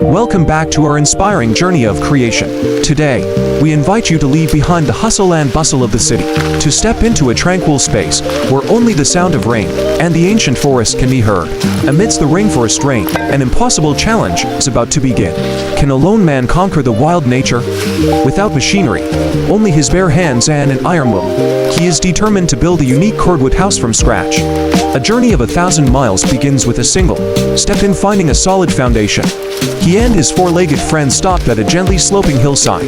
Welcome back to our inspiring journey of creation. Today, we invite you to leave behind the hustle and bustle of the city, to step into a tranquil space where only the sound of rain and the ancient forest can be heard. Amidst the rainforest rain, an impossible challenge is about to begin. Can a lone man conquer the wild nature? Without machinery, only his bare hands and an iron will, he is determined to build a unique cordwood house from scratch. A journey of 1,000 miles begins with a single step in finding a solid foundation. He and his four-legged friend stopped at a gently sloping hillside.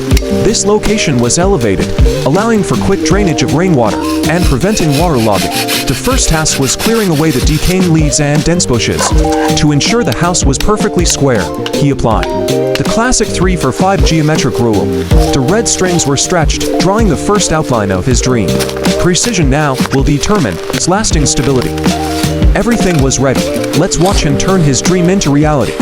This location was elevated, allowing for quick drainage of rainwater and preventing waterlogging. The first task was clearing away the decaying leaves and dense bushes. To ensure the house was perfectly square, he applied the classic 3-for-5 geometric rule. The red strings were stretched, drawing the first outline of his dream. Precision now will determine its lasting stability. Everything was ready. Let's watch him turn his dream into reality.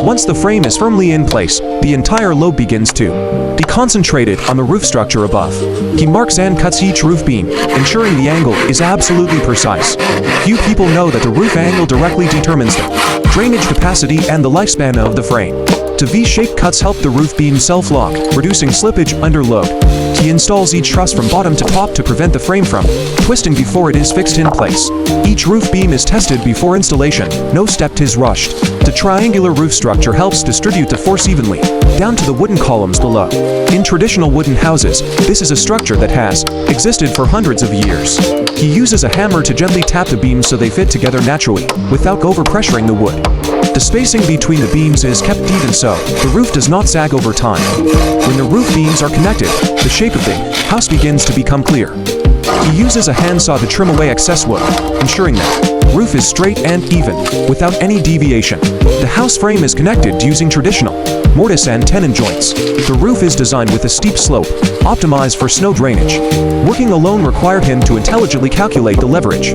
Once the frame is firmly in place, the entire load begins to be concentrated on the roof structure above. He marks and cuts each roof beam, ensuring the angle is absolutely precise. Few people know that the roof angle directly determines the drainage capacity and the lifespan of the frame. The V-shaped cuts help the roof beam self-lock, reducing slippage under load. He installs each truss from bottom to top to prevent the frame from twisting before it is fixed in place. Each roof beam is tested before installation. No step is rushed. The triangular roof structure helps distribute the force evenly down to the wooden columns below. In traditional wooden houses, this is a structure that has existed for hundreds of years. He uses a hammer to gently tap the beams so they fit together naturally, without overpressuring the wood. The spacing between the beams is kept even so the roof does not sag over time. When the roof beams are connected, the shape of the house begins to become clear. He uses a handsaw to trim away excess wood, ensuring that the roof is straight and even, without any deviation. The house frame is connected using traditional mortise and tenon joints. The roof is designed with a steep slope, optimized for snow drainage. Working alone required him to intelligently calculate the leverage.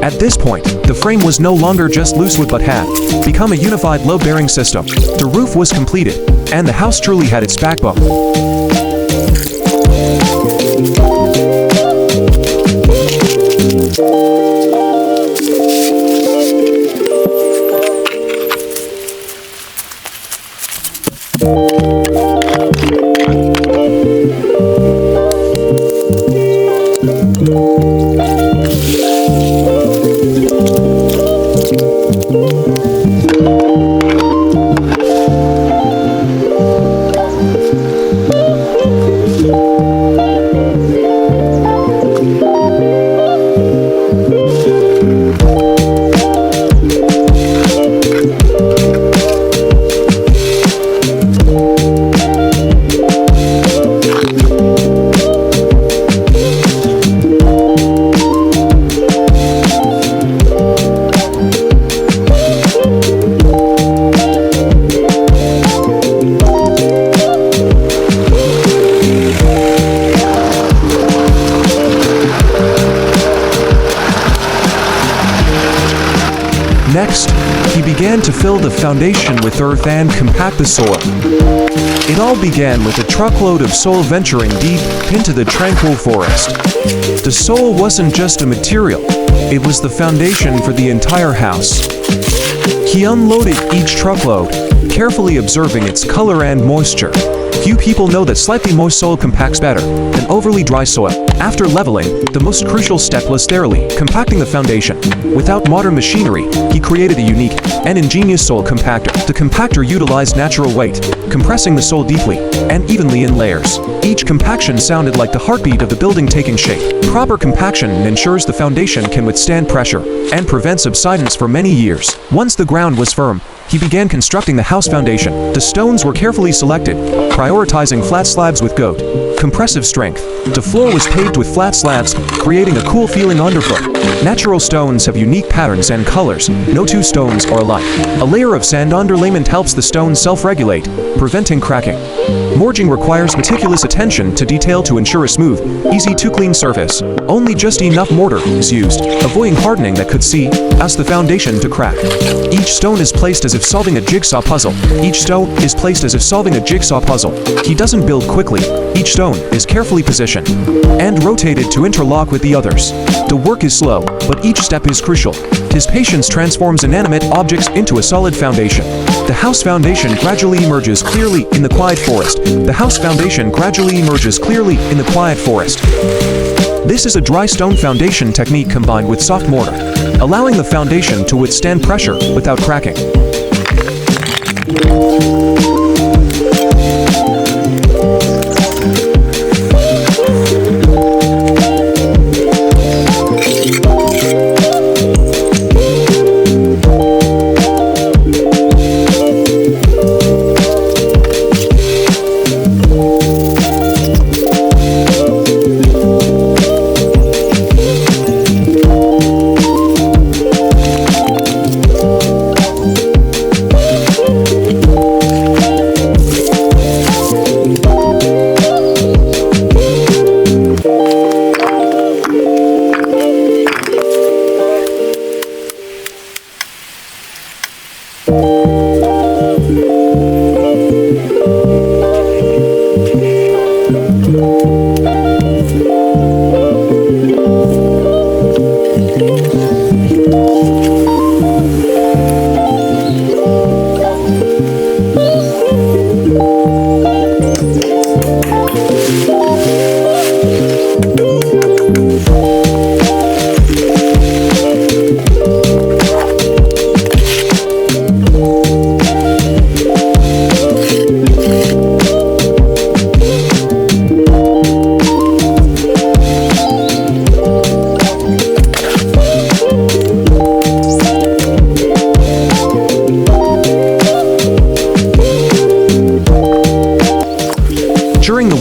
At this point, the frame was no longer just loose wood but had become a unified load-bearing system. The roof was completed, and the house truly had its backbone. Next, he began to fill the foundation with earth and compact the soil. It all began with a truckload of soil venturing deep into the tranquil forest. The soil wasn't just a material, it was the foundation for the entire house. He unloaded each truckload, carefully observing its color and moisture. Few people know that slightly moist soil compacts better than overly dry soil. After leveling, the most crucial step was thoroughly compacting the foundation. Without modern machinery, he created a unique and ingenious soil compactor. The compactor utilized natural weight, compressing the soil deeply and evenly in layers. Each compaction sounded like the heartbeat of the building taking shape. Proper compaction ensures the foundation can withstand pressure and prevent subsidence for many years. Once the ground was firm, he began constructing the house foundation. The stones were carefully selected, prioritizing flat slabs with good, compressive strength. The floor was paved with flat slabs, creating a cool feeling underfoot. Natural stones have unique patterns and colors. No two stones are alike. A layer of sand underlayment helps the stones self-regulate, preventing cracking. Morging requires meticulous attention to detail to ensure a smooth, easy-to-clean surface. Only just enough mortar is used, avoiding hardening that could cause the foundation to crack. Each stone is placed as if solving a jigsaw puzzle. He doesn't build quickly. Each stone is carefully positioned and rotated to interlock with the others. The work is slow, but each step is crucial. His patience transforms inanimate objects into a solid foundation. The house foundation gradually emerges clearly in the quiet forest. This is a dry stone foundation technique combined with soft mortar, allowing the foundation to withstand pressure without cracking.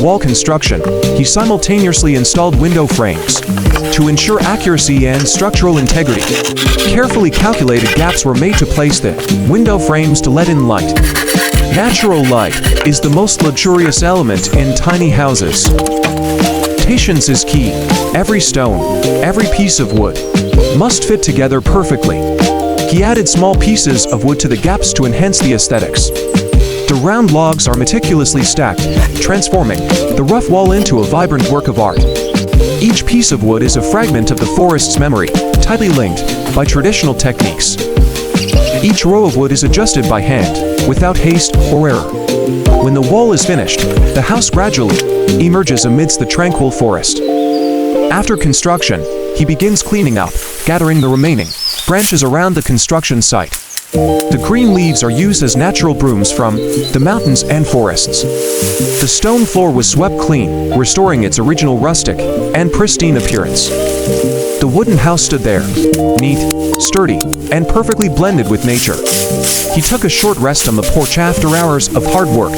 Wall construction, he simultaneously installed window frames to ensure accuracy and structural integrity. Carefully calculated gaps were made to place the window frames to let in light. Natural light is the most luxurious element in tiny houses. Patience is key. Every stone, every piece of wood must fit together perfectly. He added small pieces of wood to the gaps to enhance the aesthetics. The round logs are meticulously stacked, transforming the rough wall into a vibrant work of art. Each piece of wood is a fragment of the forest's memory, tightly linked by traditional techniques. Each row of wood is adjusted by hand, without haste or error. When the wall is finished, the house gradually emerges amidst the tranquil forest. After construction, he begins cleaning up, gathering the remaining branches around the construction site. The green leaves are used as natural brooms from the mountains and forests. The stone floor was swept clean, restoring its original rustic and pristine appearance. The wooden house stood there, neat, sturdy, and perfectly blended with nature. He took a short rest on the porch after hours of hard work.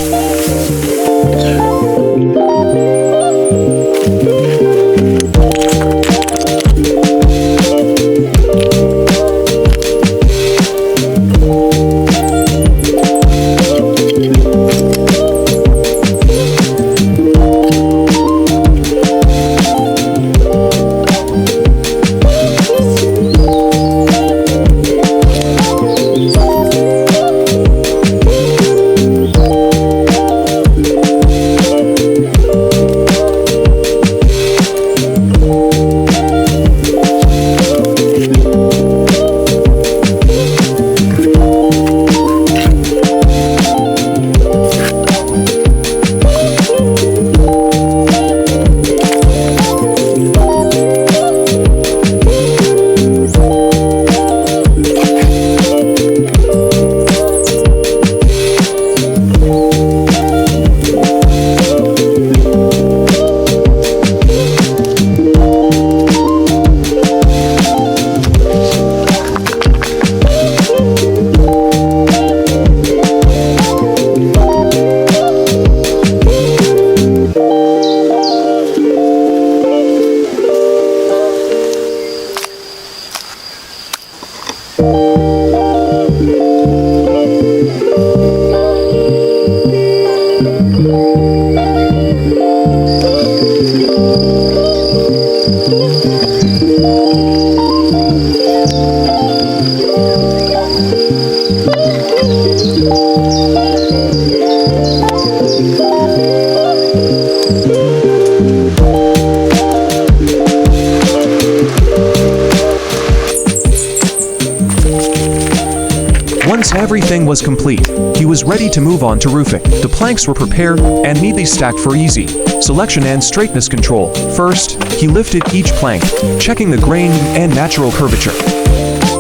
everything was complete, he was ready to move on to roofing. The planks were prepared and neatly stacked for easy selection and straightness control. First, he lifted each plank, checking the grain and natural curvature.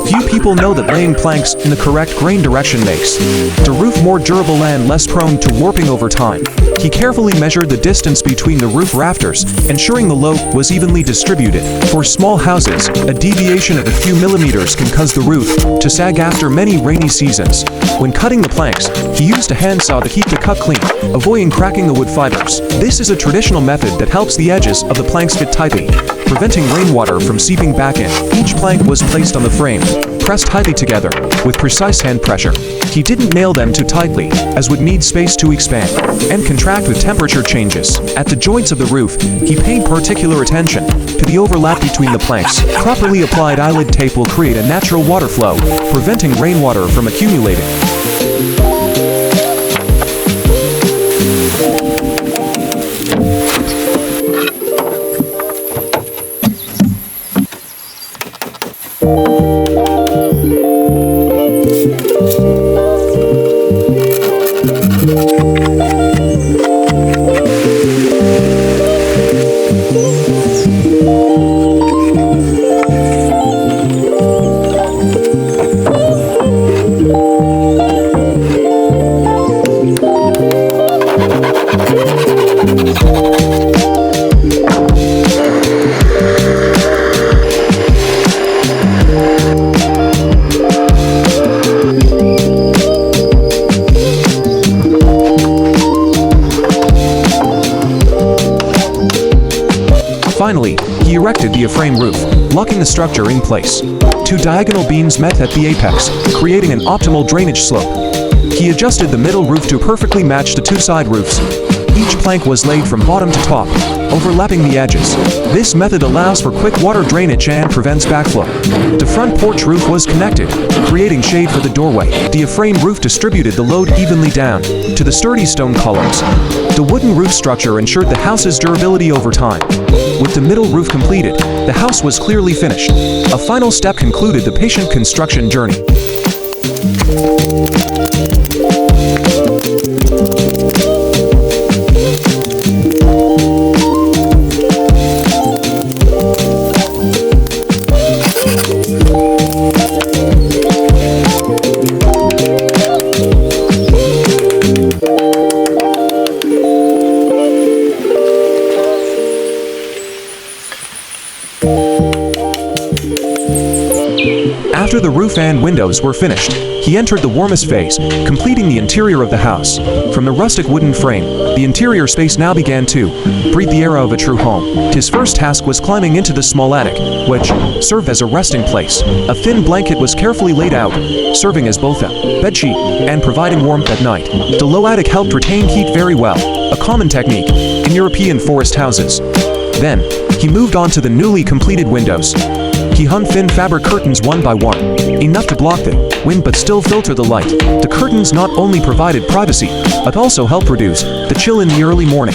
Few people know that laying planks in the correct grain direction makes the roof more durable and less prone to warping over time. He carefully measured the distance between the roof rafters, ensuring the load was evenly distributed. For small houses, a deviation of a few millimeters can cause the roof to sag after many rainy seasons. When cutting the planks, he used a handsaw to keep the cut clean, avoiding cracking the wood fibers. This is a traditional method that helps the edges of the planks fit tightly, preventing rainwater from seeping back in. Each plank was placed on the frame, pressed tightly together with precise hand pressure. He didn't nail them too tightly, as would need space to expand and contract with temperature changes. At the joints of the roof, he paid particular attention to the overlap between the planks. Properly applied eyelid tape will create a natural water flow, preventing rainwater from accumulating. Finally, he erected the A-frame roof, locking the structure in place. Two diagonal beams met at the apex, creating an optimal drainage slope. He adjusted the middle roof to perfectly match the two side roofs. Each plank was laid from bottom to top, overlapping the edges. This method allows for quick water drainage and prevents backflow. The front porch roof was connected, creating shade for the doorway. The A-frame roof distributed the load evenly down to the sturdy stone columns. The wooden roof structure ensured the house's durability over time. With the middle roof completed, the house was clearly finished. A final step concluded the patient construction journey. After the roof and windows were finished, he entered the warmest phase, completing the interior of the house. From the rustic wooden frame, the interior space now began to breathe the air of a true home. His first task was climbing into the small attic, which served as a resting place. A thin blanket was carefully laid out, serving as both a bedsheet and providing warmth at night. The low attic helped retain heat very well, a common technique in European forest houses. Then, he moved on to the newly completed windows. He hung thin fabric curtains one by one, enough to block the wind but still filter the light. The curtains not only provided privacy, but also helped reduce the chill in the early morning.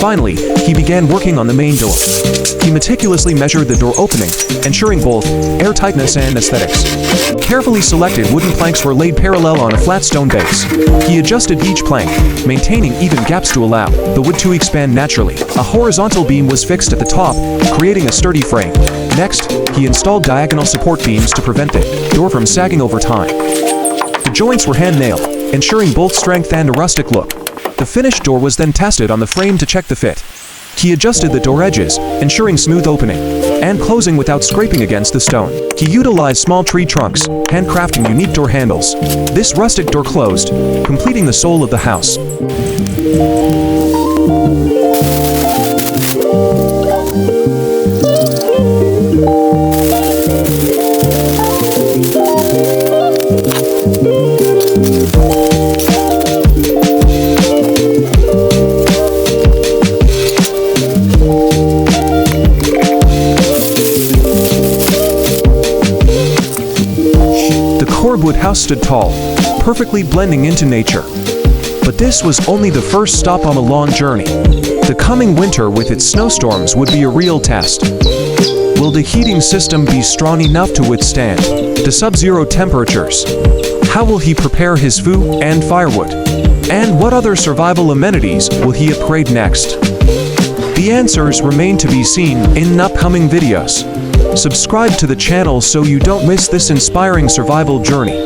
Finally, he began working on the main door. He meticulously measured the door opening, ensuring both airtightness and aesthetics. Carefully selected wooden planks were laid parallel on a flat stone base. He adjusted each plank, maintaining even gaps to allow the wood to expand naturally. A horizontal beam was fixed at the top, creating a sturdy frame. Next, he installed diagonal support beams to prevent the door from sagging over time. The joints were hand-nailed, ensuring both strength and a rustic look. The finished door was then tested on the frame to check the fit. He adjusted the door edges, ensuring smooth opening and closing without scraping against the stone. He utilized small tree trunks, handcrafting unique door handles. This rustic door closed, completing the soul of the house. wood house stood tall, perfectly blending into nature. But this was only the first stop on a long journey. The coming winter with its snowstorms would be a real test. Will the heating system be strong enough to withstand the sub-zero temperatures? How will he prepare his food and firewood? And what other survival amenities will he upgrade next? The answers remain to be seen in upcoming videos. Subscribe to the channel so you don't miss this inspiring survival journey.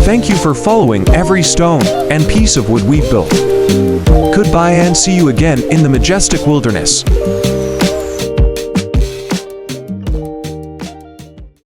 Thank you for following every stone and piece of wood we've built. Goodbye and see you again in the majestic wilderness.